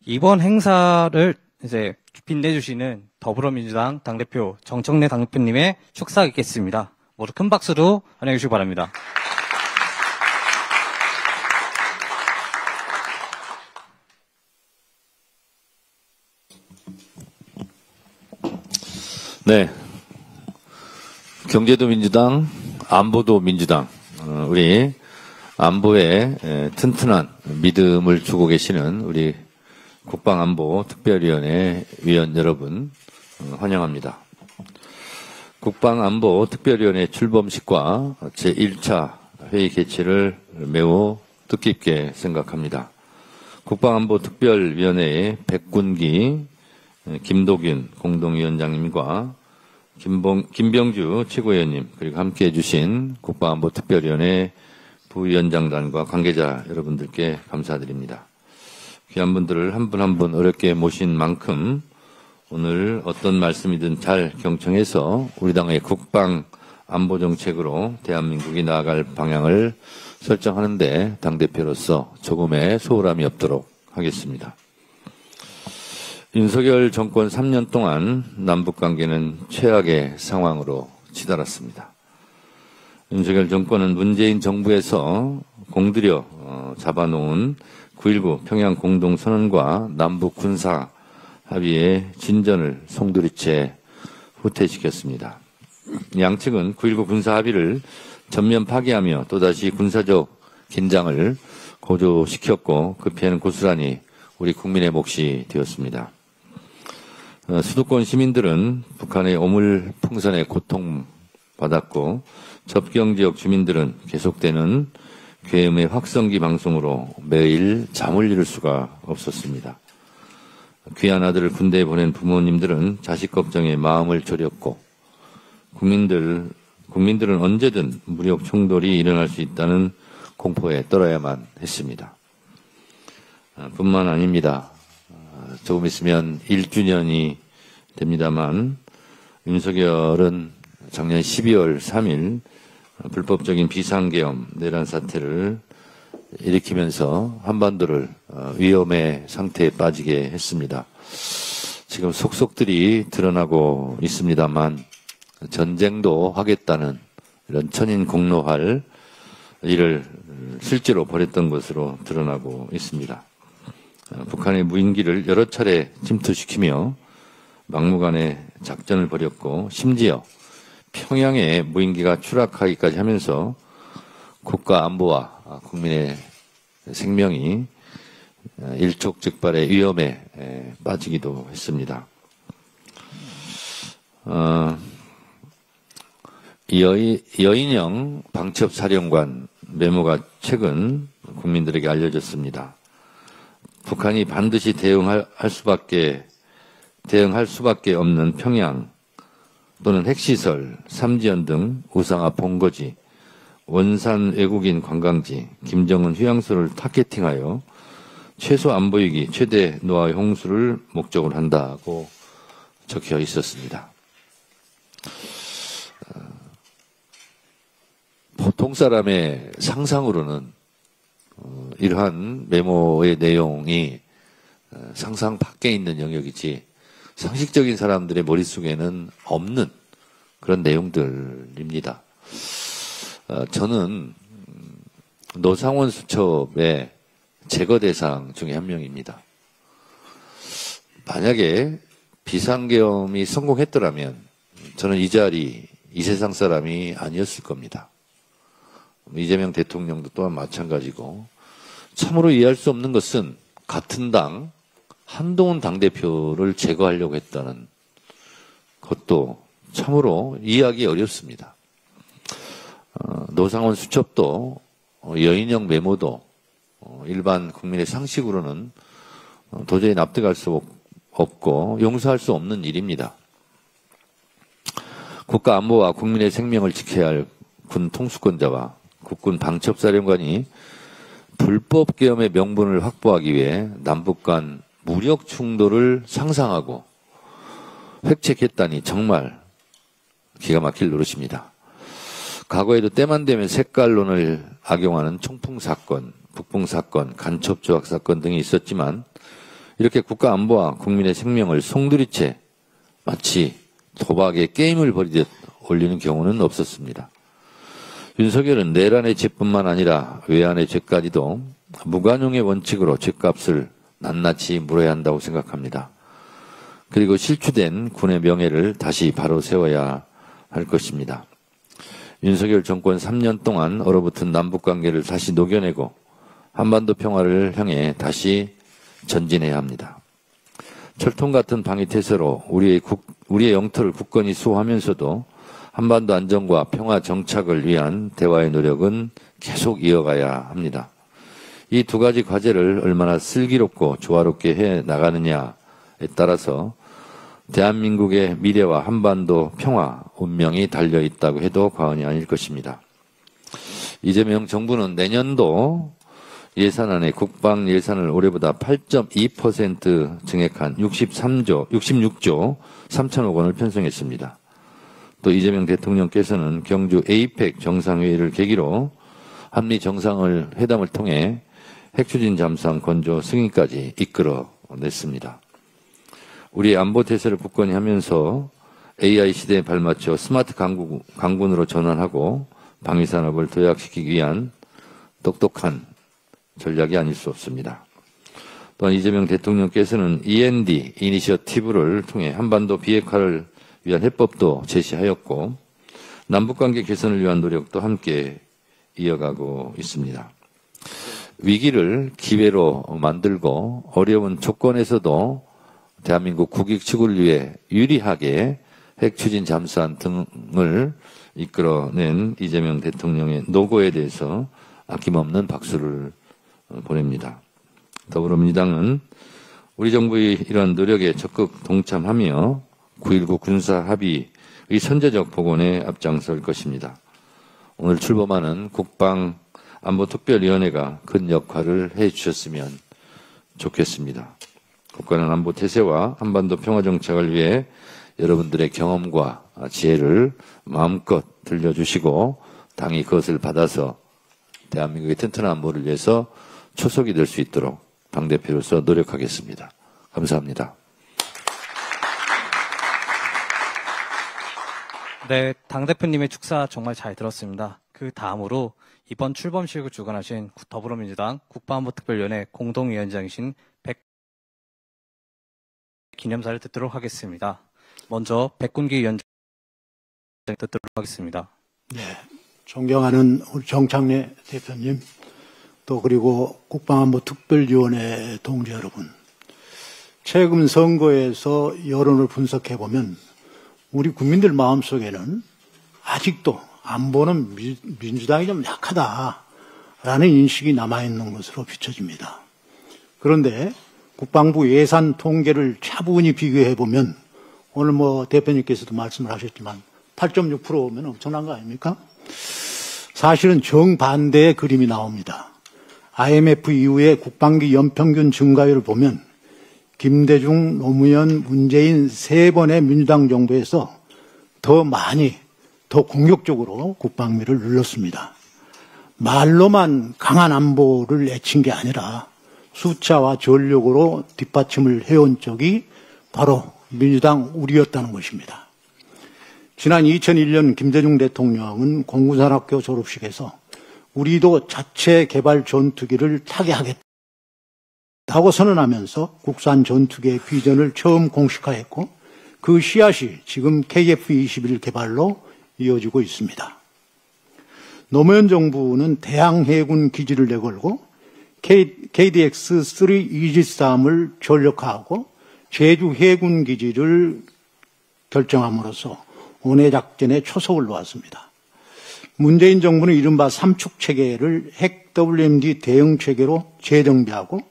이번 행사를 이제 빛내주시는 더불어민주당 당대표 정청래 당대표님의 축사가 있겠습니다. 모두 큰 박수로 환영해 주시기 바랍니다. 네. 경제도 민주당, 안보도 민주당, 우리 안보에 튼튼한 믿음을 주고 계시는 우리 국방안보특별위원회 위원 여러분 환영합니다. 국방안보특별위원회 출범식과 제1차 회의 개최를 매우 뜻깊게 생각합니다. 국방안보특별위원회의 백군기 김도균 공동위원장님과 김병주 최고위원님 그리고 함께해 주신 국방안보특별위원회 부위원장단과 관계자 여러분들께 감사드립니다. 귀한 분들을 한 분 한 분 어렵게 모신 만큼 오늘 어떤 말씀이든 잘 경청해서 우리 당의 국방안보정책으로 대한민국이 나아갈 방향을 설정하는데 당대표로서 조금의 소홀함이 없도록 하겠습니다. 윤석열 정권 3년 동안 남북관계는 최악의 상황으로 치달았습니다. 윤석열 정권은 문재인 정부에서 공들여 잡아놓은 9.19 평양 공동선언과 남북 군사 합의의 진전을 송두리째 후퇴시켰습니다. 양측은 9.19 군사 합의를 전면 파기하며 또다시 군사적 긴장을 고조시켰고 그 피해는 고스란히 우리 국민의 몫이 되었습니다. 수도권 시민들은 북한의 오물풍선에 고통받았고 접경지역 주민들은 계속되는 계엄의 확성기 방송으로 매일 잠을 이룰 수가 없었습니다. 귀한 아들을 군대에 보낸 부모님들은 자식 걱정에 마음을 졸였고 국민들은 언제든 무력 충돌이 일어날 수 있다는 공포에 떨어야만 했습니다. 뿐만 아닙니다. 조금 있으면 1주년이 됩니다만 윤석열은 작년 12월 3일 불법적인 비상계엄 내란 사태를 일으키면서 한반도를 위험의 상태에 빠지게 했습니다. 지금 속속들이 드러나고 있습니다만 전쟁도 하겠다는 이런 천인공노할 일을 실제로 벌였던 것으로 드러나고 있습니다. 북한의 무인기를 여러 차례 침투시키며 막무가내 작전을 벌였고 심지어 평양에 무인기가 추락하기까지 하면서 국가 안보와 국민의 생명이 일촉즉발의 위험에 빠지기도 했습니다. 여인영 방첩사령관 메모가 최근 국민들에게 알려졌습니다. 북한이 반드시 대응할 수밖에 없는 평양 또는 핵시설, 삼지연 등 우상화 본거지, 원산 외국인 관광지, 김정은 휴양소를 타겟팅하여 최소 안 보이기, 최대 노화 홍수를 목적으로 한다고 적혀 있었습니다. 보통 사람의 상상으로는 이러한 메모의 내용이 상상 밖에 있는 영역이지 상식적인 사람들의 머릿속에는 없는 그런 내용들입니다. 저는 노상원 수첩의 제거 대상 중에 한 명입니다. 만약에 비상계엄이 성공했더라면 저는 이 자리, 이 세상 사람이 아니었을 겁니다. 이재명 대통령도 또한 마찬가지고 참으로 이해할 수 없는 것은 같은 당 한동훈 당대표를 제거하려고 했다는 것도 참으로 이해하기 어렵습니다. 노상원 수첩도 여인영 메모도 일반 국민의 상식으로는 도저히 납득할 수 없고 용서할 수 없는 일입니다. 국가 안보와 국민의 생명을 지켜야 할 군 통수권자와 국군 방첩사령관이 불법 계엄의 명분을 확보하기 위해 남북 간 무력 충돌을 상상하고 획책했다니 정말 기가 막힐 노릇입니다. 과거에도 때만 되면 색깔론을 악용하는 총풍 사건, 북풍 사건, 간첩 조작 사건 등이 있었지만 이렇게 국가 안보와 국민의 생명을 송두리째 마치 도박의 게임을 벌이듯 올리는 경우는 없었습니다. 윤석열은 내란의 죄뿐만 아니라 외환의 죄까지도 무관용의 원칙으로 죄값을 낱낱이 물어야 한다고 생각합니다. 그리고 실추된 군의 명예를 다시 바로 세워야 할 것입니다. 윤석열 정권 3년 동안 얼어붙은 남북관계를 다시 녹여내고 한반도 평화를 향해 다시 전진해야 합니다. 철통 같은 방위태세로 우리의 영토를 굳건히 수호하면서도 한반도 안정과 평화 정착을 위한 대화의 노력은 계속 이어가야 합니다. 이 두 가지 과제를 얼마나 슬기롭고 조화롭게 해 나가느냐에 따라서 대한민국의 미래와 한반도 평화 운명이 달려 있다고 해도 과언이 아닐 것입니다. 이재명 정부는 내년도 예산안에 국방 예산을 올해보다 8.2% 증액한 66조 3천억 원을 편성했습니다. 또 이재명 대통령께서는 경주 에이펙 정상회의를 계기로 한미 정상회담을 통해 핵추진 잠수함 건조 승인까지 이끌어냈습니다. 우리 안보 태세를 굳건히 하면서 AI 시대에 발맞춰 스마트 강군으로 전환하고 방위산업을 도약시키기 위한 똑똑한 전략이 아닐 수 없습니다. 또한 이재명 대통령께서는 END 이니셔티브를 통해 한반도 비핵화를 위한 해법도 제시하였고 남북관계 개선을 위한 노력도 함께 이어가고 있습니다. 위기를 기회로 만들고 어려운 조건에서도 대한민국 국익 추구를 위해 유리하게 핵추진 잠수함 등을 이끌어낸 이재명 대통령의 노고에 대해서 아낌없는 박수를 보냅니다. 더불어민주당은 우리 정부의 이러한 노력에 적극 동참하며 9.19 군사합의의 선제적 복원에 앞장설 것입니다. 오늘 출범하는 국방안보특별위원회가 큰 역할을 해주셨으면 좋겠습니다. 국가는 안보 태세와 한반도 평화정착을 위해 여러분들의 경험과 지혜를 마음껏 들려주시고 당이 그것을 받아서 대한민국의 튼튼한 안보를 위해서 초석이 될 수 있도록 당대표로서 노력하겠습니다. 감사합니다. 네, 당대표님의 축사 정말 잘 들었습니다. 그 다음으로 이번 출범식을 주관하신 더불어민주당 국방안보특별위원회 공동위원장이신 기념사를 듣도록 하겠습니다. 먼저 백군기 위원장 듣도록 하겠습니다. 네, 존경하는 우리 정창래 대표님, 또 그리고 국방안보특별위원회 동지 여러분, 최근 선거에서 여론을 분석해 보면 우리 국민들 마음속에는 아직도 안보는 민주당이 좀 약하다라는 인식이 남아있는 것으로 비춰집니다. 그런데 국방부 예산 통계를 차분히 비교해 보면 오늘 대표님께서도 말씀을 하셨지만 8.6%면 엄청난 거 아닙니까? 사실은 정반대의 그림이 나옵니다. IMF 이후에 국방비 연평균 증가율을 보면 김대중, 노무현, 문재인 세 번의 민주당 정부에서 더 많이, 더 공격적으로 국방비를 늘렸습니다. 말로만 강한 안보를 내친 게 아니라 숫자와 전력으로 뒷받침을 해온 적이 바로 민주당 우리였다는 것입니다. 지난 2001년 김대중 대통령은 공군산학교 졸업식에서 우리도 자체 개발 전투기를 타개하겠다고 선언하면서 국산 전투기의 비전을 처음 공식화했고 그 씨앗이 지금 KF-21 개발로 이어지고 있습니다. 노무현 정부는 대항해군 기지를 내걸고 KDX-3 이지스함을 전력화하고 제주 해군 기지를 결정함으로써 원해 작전에 초석을 놓았습니다. 문재인 정부는 이른바 삼축 체계를 핵 WMD 대응 체계로 재정비하고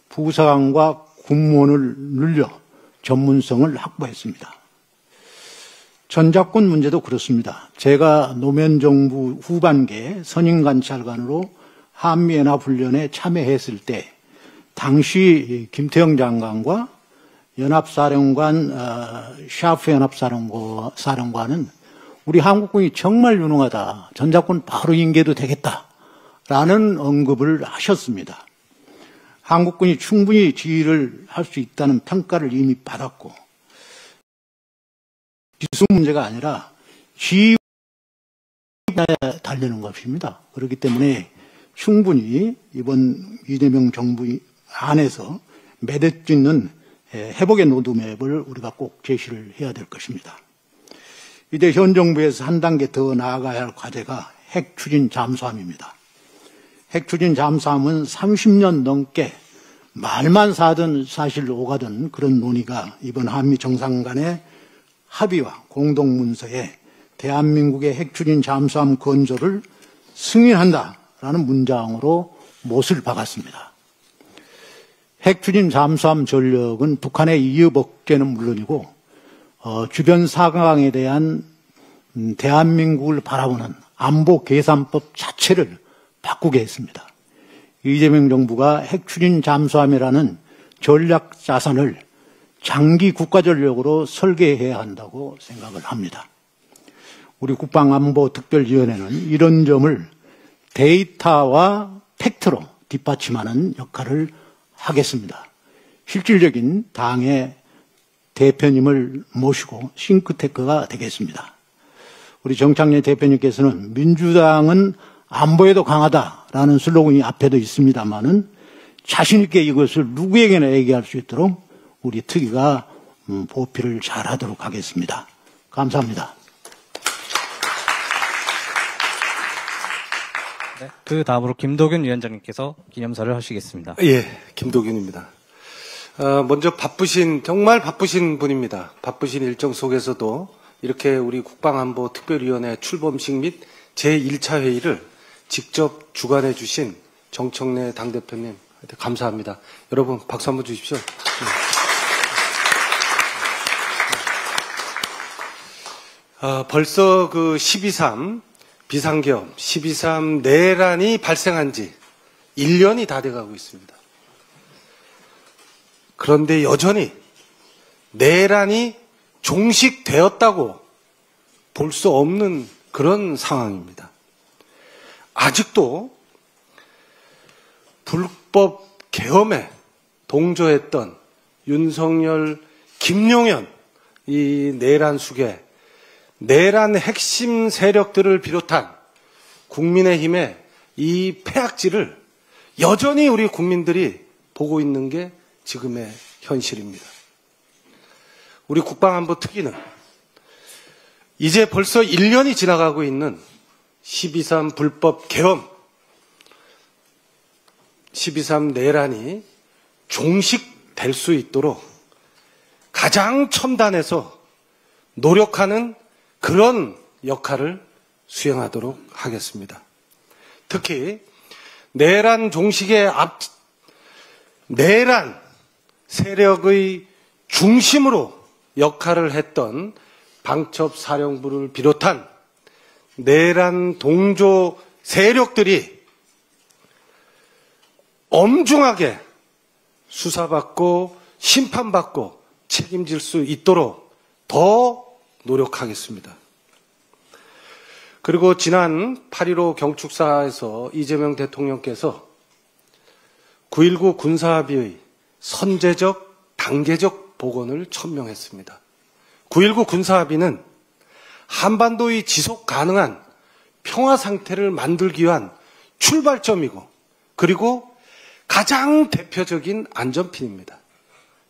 부사관과 군무원을 늘려 전문성을 확보했습니다. 전작권 문제도 그렇습니다. 제가 노무현 정부 후반기에 선임관찰관으로 한미연합훈련에 참여했을 때 당시 김태형 장관과 연합사령관 샤프 연합사령관은 우리 한국군이 정말 유능하다. 전작권 바로 인계도 되겠다라는 언급을 하셨습니다. 한국군이 충분히 지휘를 할 수 있다는 평가를 이미 받았고 기술 문제가 아니라 지휘에 달리는 것입니다. 그렇기 때문에 충분히 이번 이재명 정부 안에서 맺을 수 있는 회복의 로드맵을 우리가 꼭 제시를 해야 될 것입니다. 이제 현 정부에서 한 단계 더 나아가야 할 과제가 핵 추진 잠수함입니다. 핵 추진 잠수함은 30년 넘게 말만 사든 사실 오가던 그런 논의가 이번 한미 정상 간의 합의와 공동문서에 대한민국의 핵 추진 잠수함 건조를 승인한다라는 문장으로 못을 박았습니다. 핵 추진 잠수함 전력은 북한의 위협 억제는 물론이고 주변 사강에 대한 대한민국을 바라보는 안보 계산법 자체를 바꾸게 했습니다. 이재명 정부가 핵 추진 잠수함이라는 전략 자산을 장기 국가 전력으로 설계해야 한다고 생각을 합니다. 우리 국방안보특별위원회는 이런 점을 데이터와 팩트로 뒷받침하는 역할을 하겠습니다. 실질적인 당의 대표님을 모시고 싱크탱크가 되겠습니다. 우리 정창래 대표님께서는 민주당은 안보에도 강하다라는 슬로건이 앞에도 있습니다만은 자신 있게 이것을 누구에게나 얘기할 수 있도록 우리 특위가 보필을 잘하도록 하겠습니다. 감사합니다. 네, 그 다음으로 김도균 위원장님께서 기념사를 하시겠습니다. 예, 김도균입니다. 먼저 정말 바쁘신 분입니다. 바쁘신 일정 속에서도 이렇게 우리 국방안보특별위원회 출범식 및 제1차 회의를 직접 주관해 주신 정청래 당대표님 감사합니다. 여러분 박수 한번 주십시오. 벌써 그 12.3 비상계엄, 12.3 내란이 발생한 지 1년이 다 돼가고 있습니다. 그런데 여전히 내란이 종식되었다고 볼 수 없는 그런 상황입니다. 아직도 불법 계엄에 동조했던 윤석열, 김용현 이 내란 수계, 내란 핵심 세력들을 비롯한 국민의힘의 이 폐악질을 여전히 우리 국민들이 보고 있는 게 지금의 현실입니다. 우리 국방안보특위는 이제 벌써 1년이 지나가고 있는 12.3 불법 계엄, 12.3 내란이 종식될 수 있도록 가장 첨단에서 노력하는 그런 역할을 수행하도록 하겠습니다. 특히 내란 종식의 내란 세력의 중심으로 역할을 했던 방첩사령부를 비롯한 내란 동조 세력들이 엄중하게 수사받고 심판받고 책임질 수 있도록 더 노력하겠습니다. 그리고 지난 8.15 경축사에서 이재명 대통령께서 9.19 군사합의의 선제적, 단계적 복원을 천명했습니다. 9.19 군사합의는 한반도의 지속 가능한 평화 상태를 만들기 위한 출발점이고 그리고 가장 대표적인 안전핀입니다.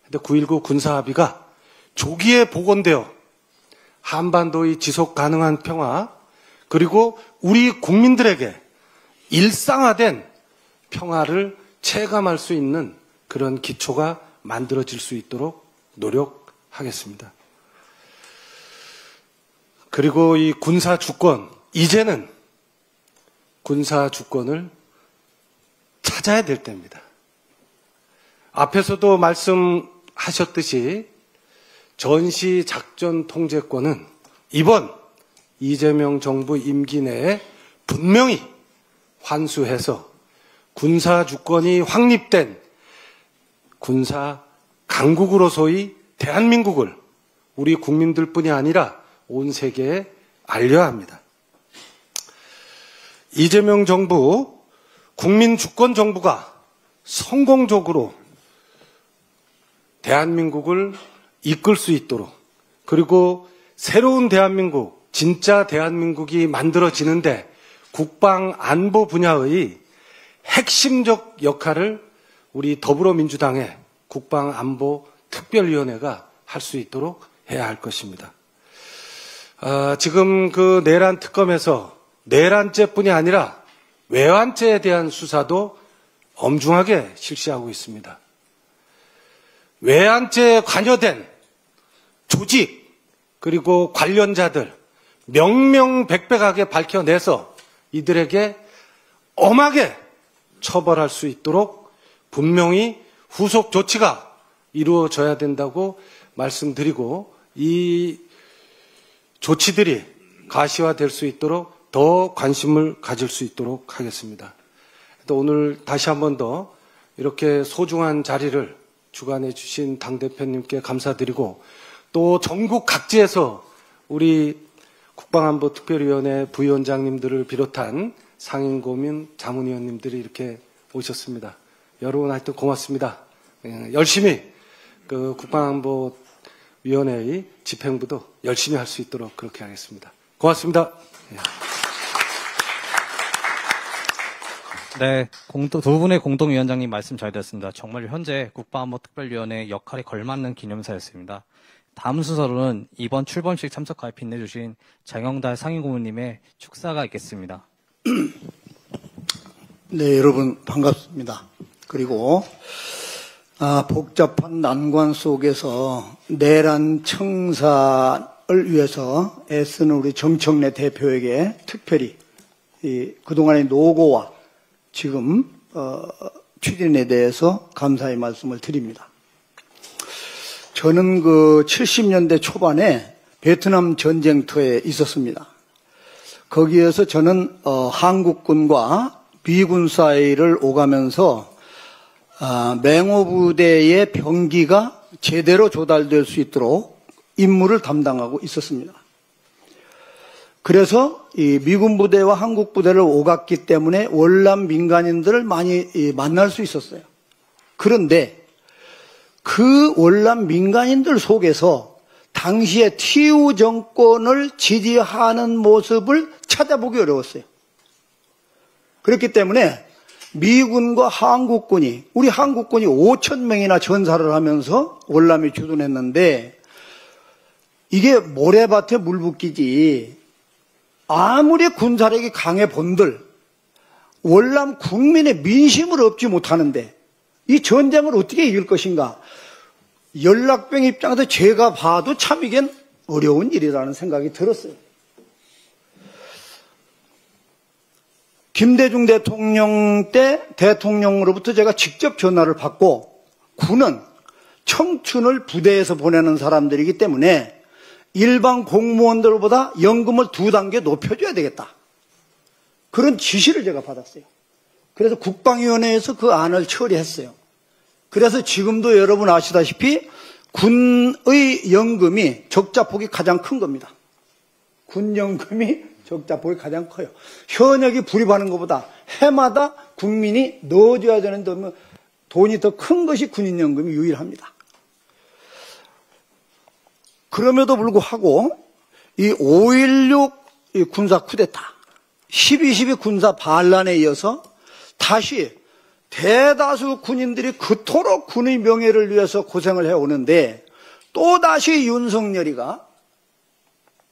그런데 9.19 군사합의가 조기에 복원되어 한반도의 지속 가능한 평화 그리고 우리 국민들에게 일상화된 평화를 체감할 수 있는 그런 기초가 만들어질 수 있도록 노력하겠습니다. 그리고 이 군사 주권, 이제는 군사 주권을 찾아야 될 때입니다. 앞에서도 말씀하셨듯이 전시 작전 통제권은 이번 이재명 정부 임기 내에 분명히 환수해서 군사 주권이 확립된 군사 강국으로서의 대한민국을 우리 국민들뿐이 아니라 온 세계에 알려야 합니다. 이재명 정부 국민 주권 정부가 성공적으로 대한민국을 이끌 수 있도록, 그리고 새로운 대한민국, 진짜 대한민국이 만들어지는데 국방 안보 분야의 핵심적 역할을 우리 더불어민주당의 국방안보특별위원회가 할 수 있도록 해야 할 것입니다. 지금 그 내란 특검에서 내란죄뿐이 아니라 외환죄에 대한 수사도 엄중하게 실시하고 있습니다. 외환죄에 관여된 조직 그리고 관련자들 명명백백하게 밝혀내서 이들에게 엄하게 처벌할 수 있도록 분명히 후속 조치가 이루어져야 된다고 말씀드리고, 이 조치들이 가시화될 수 있도록 더 관심을 가질 수 있도록 하겠습니다. 또 오늘 다시 한 번 더 이렇게 소중한 자리를 주관해 주신 당대표님께 감사드리고, 또 전국 각지에서 우리 국방안보특별위원회 부위원장님들을 비롯한 상임고민 자문위원님들이 이렇게 오셨습니다. 여러분 하여튼 고맙습니다. 열심히 그 국방안보위원회의 집행부도 열심히 할 수 있도록 그렇게 하겠습니다. 고맙습니다. 네, 두 분의 공동위원장님 말씀 잘 들었습니다. 정말 현재 국방안보특별위원회 역할에 걸맞는 기념사였습니다. 다음 순서로는 이번 출범식 참석하여 빛내주신 장영달 상임고문님의 축사가 있겠습니다. 네, 여러분 반갑습니다. 그리고 복잡한 난관 속에서 내란 청산을 위해서 애쓰는 우리 정청래 대표에게 특별히 그동안의 노고와 지금 추진에 대해서 감사의 말씀을 드립니다. 저는 그 70년대 초반에 베트남 전쟁터에 있었습니다. 거기에서 저는 한국군과 미군 사이를 오가면서 맹호부대의 병기가 제대로 조달될 수 있도록 임무를 담당하고 있었습니다. 그래서 이 미군 부대와 한국 부대를 오갔기 때문에 월남 민간인들을 많이 만날 수 있었어요. 그런데 그 월남 민간인들 속에서 당시에 TU 정권을 지지하는 모습을 찾아보기 어려웠어요. 그렇기 때문에 미군과 한국군이, 우리 한국군이 5,000명이나 전사를 하면서 월남에 주둔했는데 이게 모래밭에 물 붓기지, 아무리 군사력이 강해 본들 월남 국민의 민심을 얻지 못하는데 이 전쟁을 어떻게 이길 것인가, 연락병 입장에서 제가 봐도 참 이게 어려운 일이라는 생각이 들었어요. 김대중 대통령 때 대통령으로부터 제가 직접 전화를 받고, 군은 청춘을 부대에서 보내는 사람들이기 때문에 일반 공무원들보다 연금을 2단계 높여줘야 되겠다, 그런 지시를 제가 받았어요. 그래서 국방위원회에서 그 안을 처리했어요. 그래서 지금도 여러분 아시다시피 군의 연금이 적자폭이 가장 큰 겁니다. 군 연금이 적자폭이 가장 커요. 현역이 불입하는 것보다 해마다 국민이 넣어줘야 되는 돈이 더 큰 것이 군인연금이 유일합니다. 그럼에도 불구하고 이 5.16 군사 쿠데타, 12.12 군사 반란에 이어서 다시 대다수 군인들이 그토록 군의 명예를 위해서 고생을 해오는데 또다시 윤석열이가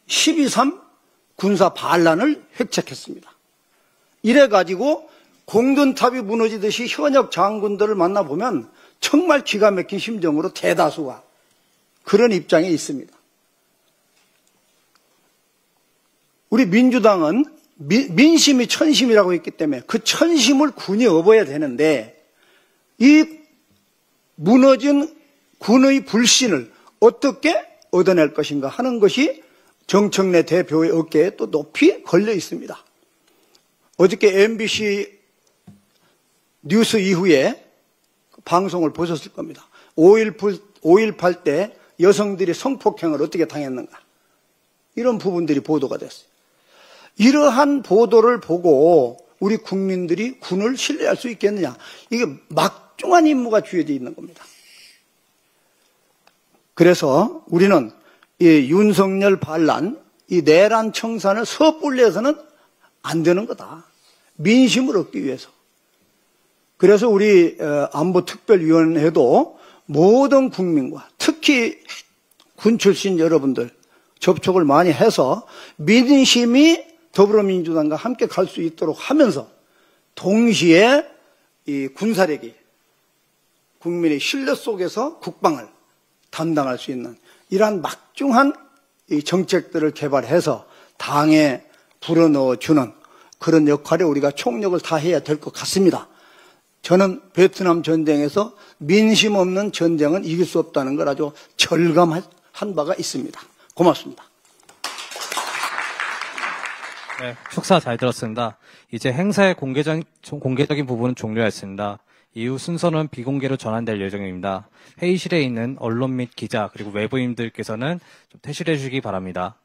12.3 군사 반란을 획책했습니다. 이래가지고 공든탑이 무너지듯이 현역 장군들을 만나보면 정말 기가 막힌 심정으로 대다수가 그런 입장에 있습니다. 우리 민주당은 민심이 천심이라고 했기 때문에 그 천심을 군이 업어야 되는데, 이 무너진 군의 불신을 어떻게 얻어낼 것인가 하는 것이 정청래 대표의 어깨에 또 높이 걸려 있습니다. 어저께 MBC 뉴스 이후에 방송을 보셨을 겁니다. 5.18 때 여성들이 성폭행을 어떻게 당했는가, 이런 부분들이 보도가 됐어요. 이러한 보도를 보고 우리 국민들이 군을 신뢰할 수 있겠느냐, 이게 막 막중한 임무가 주어져 있는 겁니다. 그래서 우리는 이 윤석열 반란, 이 내란 청산을 섣불리 해서는 안 되는 거다. 민심을 얻기 위해서. 그래서 우리 안보특별위원회도 모든 국민과 특히 군 출신 여러분들 접촉을 많이 해서 민심이 더불어민주당과 함께 갈 수 있도록 하면서 동시에 이 군사력이 국민의 신뢰 속에서 국방을 담당할 수 있는 이러한 막중한 이 정책들을 개발해서 당에 불어넣어주는 그런 역할에 우리가 총력을 다해야 될 것 같습니다. 저는 베트남 전쟁에서 민심 없는 전쟁은 이길 수 없다는 걸 아주 절감한 바가 있습니다. 고맙습니다. 네, 축사 잘 들었습니다. 이제 행사의 공개적인 부분은 종료했습니다. 이후 순서는 비공개로 전환될 예정입니다. 회의실에 있는 언론 및 기자 그리고 외부인들께서는 좀 퇴실해 주시기 바랍니다.